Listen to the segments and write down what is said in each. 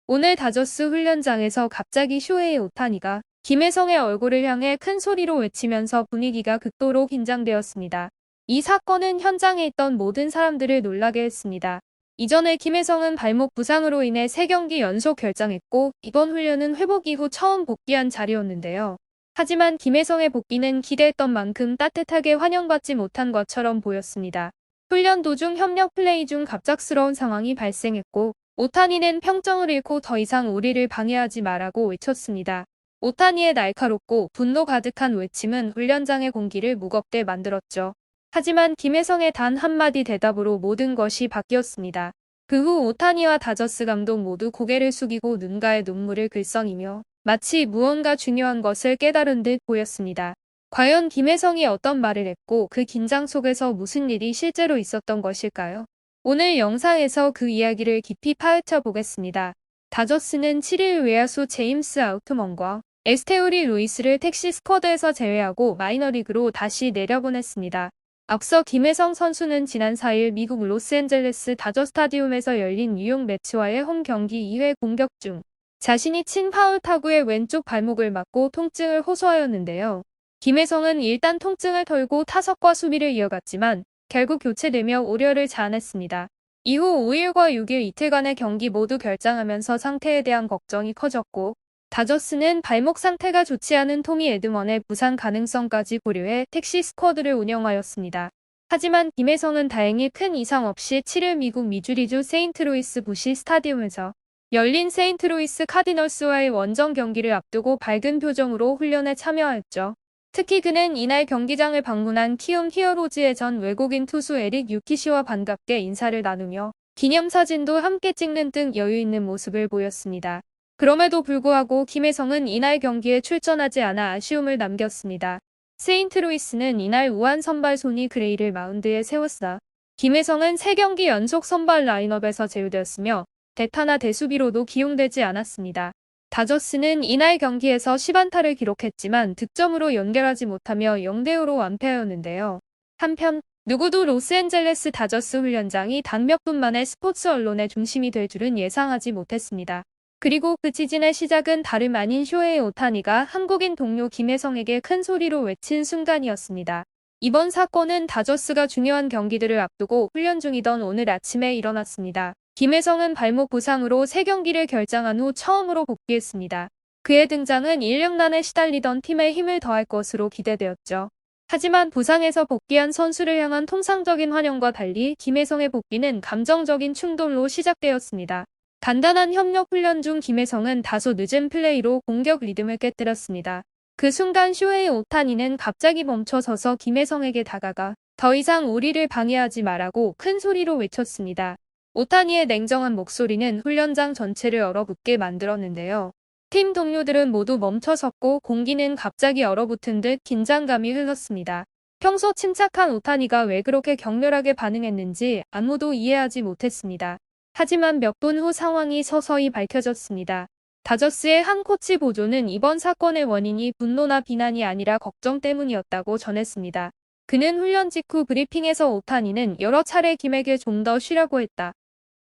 오늘 다저스 훈련장에서 갑자기 쇼헤이 오타니가 김혜성의 얼굴을 향해 큰 소리로 외치면서 분위기가 극도로 긴장되었습니다. 이 사건은 현장에 있던 모든 사람들을 놀라게 했습니다. 이전에 김혜성은 발목 부상으로 인해 3경기 연속 결장했고 이번 훈련은 회복 이후 처음 복귀한 자리였는데요. 하지만 김혜성의 복귀는 기대했던 만큼 따뜻하게 환영받지 못한 것처럼 보였습니다. 훈련 도중 협력 플레이 중 갑작스러운 상황이 발생했고 오타니는 평정을 잃고 더 이상 우리를 방해하지 마라고 외쳤습니다. 오타니의 날카롭고 분노 가득한 외침은 훈련장의 공기를 무겁게 만들었죠. 하지만 김혜성의 단 한마디 대답으로 모든 것이 바뀌었습니다. 그 후 오타니와 다저스 감독 모두 고개를 숙이고 눈가에 눈물을 글썽이며 마치 무언가 중요한 것을 깨달은 듯 보였습니다. 과연 김혜성이 어떤 말을 했고 그 긴장 속에서 무슨 일이 실제로 있었던 것일까요? 오늘 영상에서 그 이야기를 깊이 파헤쳐 보겠습니다. 다저스는 7일 외야수 제임스 아우트먼과 에스테우리 루이스를 택시 스쿼드에서 제외하고 마이너리그로 다시 내려보냈습니다. 앞서 김혜성 선수는 지난 4일 미국 로스앤젤레스 다저 스타디움에서 열린 뉴욕 매츠와의 홈 경기 2회 공격 중 자신이 친 파울 타구의 왼쪽 발목을 맞고 통증을 호소하였는데요. 김혜성은 일단 통증을 털고 타석과 수비를 이어갔지만 결국 교체되며 우려를 자아냈습니다. 이후 5일과 6일 이틀간의 경기 모두 결장하면서 상태에 대한 걱정이 커졌고 다저스는 발목 상태가 좋지 않은 토미 에드먼의 부상 가능성까지 고려해 택시 스쿼드를 운영하였습니다. 하지만 김혜성은 다행히 큰 이상 없이 7일 미국 미주리주 세인트루이스 부시 스타디움에서 열린 세인트루이스 카디널스와의 원정 경기를 앞두고 밝은 표정으로 훈련에 참여하였죠. 특히 그는 이날 경기장을 방문한 키움 히어로즈의 전 외국인 투수 에릭 유키시와 반갑게 인사를 나누며 기념사진도 함께 찍는 등 여유있는 모습을 보였습니다. 그럼에도 불구하고 김혜성은 이날 경기에 출전하지 않아 아쉬움을 남겼습니다. 세인트루이스는 이날 우한 선발 소니 그레이를 마운드에 세웠으나 김혜성은 3경기 연속 선발 라인업에서 제외되었으며 대타나 대수비로도 기용되지 않았습니다. 다저스는 이날 경기에서 10안타를 기록했지만 득점으로 연결하지 못하며 0대5로 완패하였는데요. 한편 누구도 로스앤젤레스 다저스 훈련장이 단 몇 분 만에 스포츠 언론의 중심이 될 줄은 예상하지 못했습니다. 그리고 그 시즌의 시작은 다름 아닌 쇼헤이 오타니가 한국인 동료 김혜성에게 큰 소리로 외친 순간이었습니다. 이번 사건은 다저스가 중요한 경기들을 앞두고 훈련 중이던 오늘 아침에 일어났습니다. 김혜성은 발목 부상으로 3경기를 결장한 후 처음으로 복귀했습니다. 그의 등장은 인력난에 시달리던 팀에 힘을 더할 것으로 기대되었죠. 하지만 부상에서 복귀한 선수를 향한 통상적인 환영과 달리 김혜성의 복귀는 감정적인 충돌로 시작되었습니다. 간단한 협력 훈련 중 김혜성은 다소 늦은 플레이로 공격 리듬을 깨뜨렸습니다. 그 순간 쇼헤이 오타니는 갑자기 멈춰서서 김혜성에게 다가가 더 이상 우리를 방해하지 마라고 큰 소리로 외쳤습니다. 오타니의 냉정한 목소리는 훈련장 전체를 얼어붙게 만들었는데요. 팀 동료들은 모두 멈춰섰고 공기는 갑자기 얼어붙은 듯 긴장감이 흘렀습니다. 평소 침착한 오타니가 왜 그렇게 격렬하게 반응했는지 아무도 이해하지 못했습니다. 하지만 몇 분 후 상황이 서서히 밝혀졌습니다. 다저스의 한 코치 보조는 이번 사건의 원인이 분노나 비난이 아니라 걱정 때문이었다고 전했습니다. 그는 훈련 직후 브리핑에서 오타니는 여러 차례 김에게 좀 더 쉬라고 했다.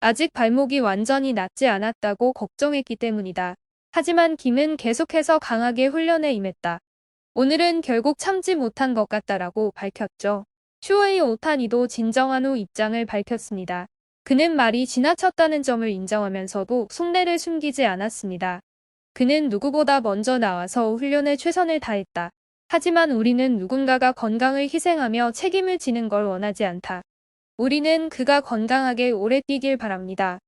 아직 발목이 완전히 낫지 않았다고 걱정했기 때문이다. 하지만 김은 계속해서 강하게 훈련에 임했다. 오늘은 결국 참지 못한 것 같다라고 밝혔죠. 쇼헤이 오타니도 진정한 후 입장을 밝혔습니다. 그는 말이 지나쳤다는 점을 인정하면서도 속내를 숨기지 않았습니다. 그는 누구보다 먼저 나와서 훈련에 최선을 다했다. 하지만 우리는 누군가가 건강을 희생하며 책임을 지는 걸 원하지 않다. 우리는 그가 건강하게 오래 뛰길 바랍니다.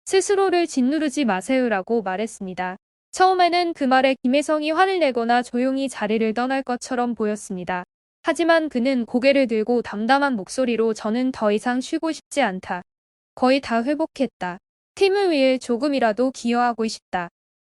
스스로를 짓누르지 마세요라고 말했습니다. 처음에는 그 말에 김혜성이 화를 내거나 조용히 자리를 떠날 것처럼 보였습니다. 하지만 그는 고개를 들고 담담한 목소리로 저는 더 이상 쉬고 싶지 않다. 거의 다 회복했다. 팀을 위해 조금이라도 기여하고 싶다.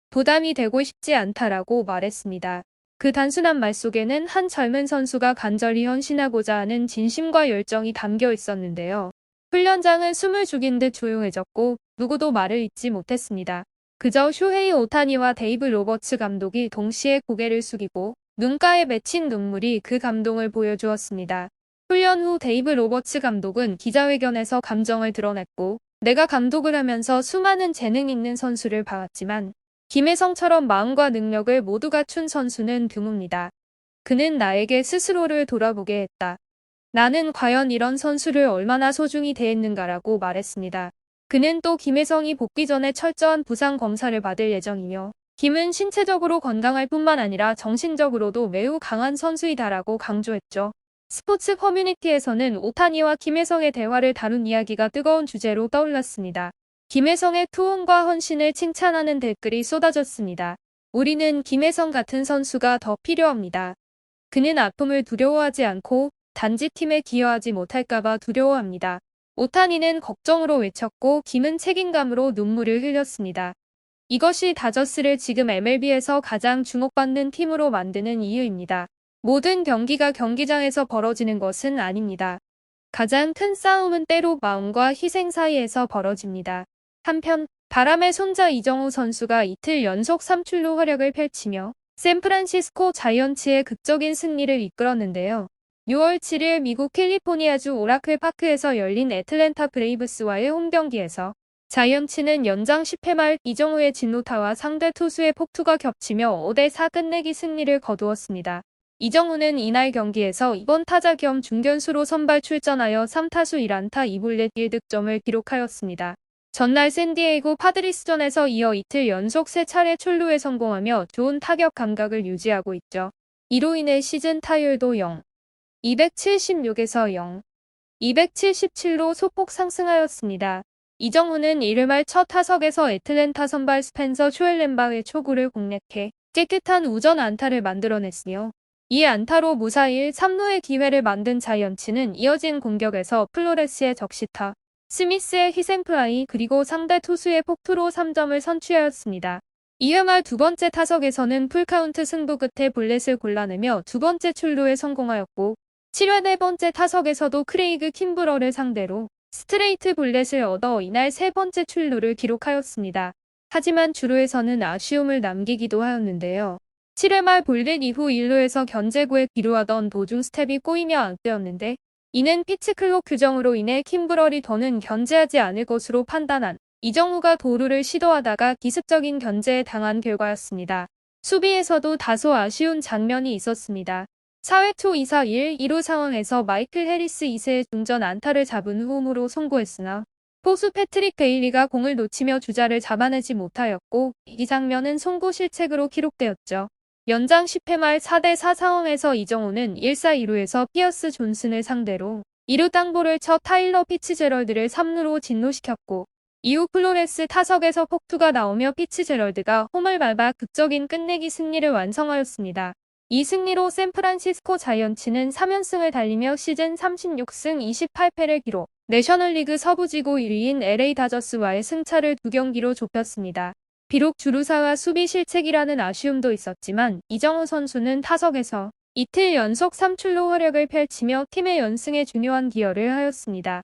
부담이 되고 싶지 않다라고 말했습니다. 그 단순한 말 속에는 한 젊은 선수가 간절히 헌신하고자 하는 진심과 열정이 담겨 있었는데요. 훈련장은 숨을 죽인 듯 조용해졌고 누구도 말을 잇지 못했습니다. 그저 쇼헤이 오타니와 데이브 로버츠 감독이 동시에 고개를 숙이고 눈가에 맺힌 눈물이 그 감동을 보여주었습니다. 훈련 후 데이브 로버츠 감독은 기자회견에서 감정을 드러냈고 내가 감독을 하면서 수많은 재능 있는 선수를 봐왔지만 김혜성처럼 마음과 능력을 모두 갖춘 선수는 드뭅니다. 그는 나에게 스스로를 돌아보게 했다. 나는 과연 이런 선수를 얼마나 소중히 대했는가라고 말했습니다. 그는 또 김혜성이 복귀 전에 철저한 부상 검사를 받을 예정이며 김은 신체적으로 건강할 뿐만 아니라 정신적으로도 매우 강한 선수이다라고 강조했죠. 스포츠 커뮤니티에서는 오타니와 김혜성의 대화를 다룬 이야기가 뜨거운 주제로 떠올랐습니다. 김혜성의 투혼과 헌신을 칭찬하는 댓글이 쏟아졌습니다. 우리는 김혜성 같은 선수가 더 필요합니다. 그는 아픔을 두려워하지 않고 단지 팀에 기여하지 못할까봐 두려워합니다. 오타니는 걱정으로 외쳤고 김은 책임감으로 눈물을 흘렸습니다. 이것이 다저스를 지금 MLB에서 가장 주목받는 팀으로 만드는 이유입니다. 모든 경기가 경기장에서 벌어지는 것은 아닙니다. 가장 큰 싸움은 때로 마음과 희생 사이에서 벌어집니다. 한편 바람의 손자 이정우 선수가 이틀 연속 3출루 활약을 펼치며 샌프란시스코 자이언츠의 극적인 승리를 이끌었는데요. 6월 7일 미국 캘리포니아주 오라클 파크에서 열린 애틀랜타 브레이브스와의 홈경기에서 자이언츠는 연장 10회 말 이정우의 진루타와 상대 투수의 폭투가 겹치며 5대4 끝내기 승리를 거두었습니다. 이정우는 이날 경기에서 2번 타자 겸 중견수로 선발 출전하여 3타수 1안타 2볼넷 1득점을 기록하였습니다. 전날 샌디에이고 파드리스전에서 이어 이틀 연속 3차례 출루에 성공하며 좋은 타격 감각을 유지하고 있죠. 이로 인해 시즌 타율도 0, 276에서 0, 277로 소폭 상승하였습니다. 이정우는 1회 말 첫 타석에서 애틀랜타 선발 스펜서 쇼엘렌바의 초구를 공략해 깨끗한 우전 안타를 만들어냈으며 이 안타로 무사히 3루의 기회를 만든 자이언츠는 이어진 공격에서 플로레스의 적시타, 스미스의 희생플라이 그리고 상대 투수의 폭투로 3점을 선취하였습니다. 2회 말 두 번째 타석에서는 풀카운트 승부 끝에 볼넷을 골라내며 두 번째 출루에 성공하였고 7회 네 번째 타석에서도 크레이그 킴브러를 상대로 스트레이트 볼넷을 얻어 이날 세 번째 출루를 기록하였습니다. 하지만 주루에서는 아쉬움을 남기기도 하였는데요. 7회 말 볼넷 이후 1루에서 견제구에 기루하던 도중 스텝이 꼬이며 아웃되었는데 이는 피치클록 규정으로 인해 킴브럴이 더는 견제하지 않을 것으로 판단한 이정우가 도루를 시도하다가 기습적인 견제에 당한 결과였습니다. 수비에서도 다소 아쉬운 장면이 있었습니다. 4회 초 2사 1, 2루 상황에서 마이클 해리스 2세의 중전 안타를 잡은 후 홈으로 송구했으나 포수 패트릭 베일리가 공을 놓치며 주자를 잡아내지 못하였고 이 장면은 송구 실책으로 기록되었죠. 연장 10회 말 4대4 상황에서 이정우는 1사 2루에서 피어스 존슨을 상대로 2루 땅볼을 쳐 타일러 피츠제럴드를 3루로 진루시켰고 이후 플로레스 타석에서 폭투가 나오며 피츠제럴드가 홈을 밟아 극적인 끝내기 승리를 완성하였습니다. 이 승리로 샌프란시스코 자이언츠는 3연승을 달리며 시즌 36승 28패를 기록, 내셔널리그 서부지구 1위인 LA 다저스와의 승차를 2경기로 좁혔습니다. 비록 주루사와 수비 실책이라는 아쉬움도 있었지만 이정우 선수는 타석에서 이틀 연속 3출루 활약을 펼치며 팀의 연승에 중요한 기여를 하였습니다.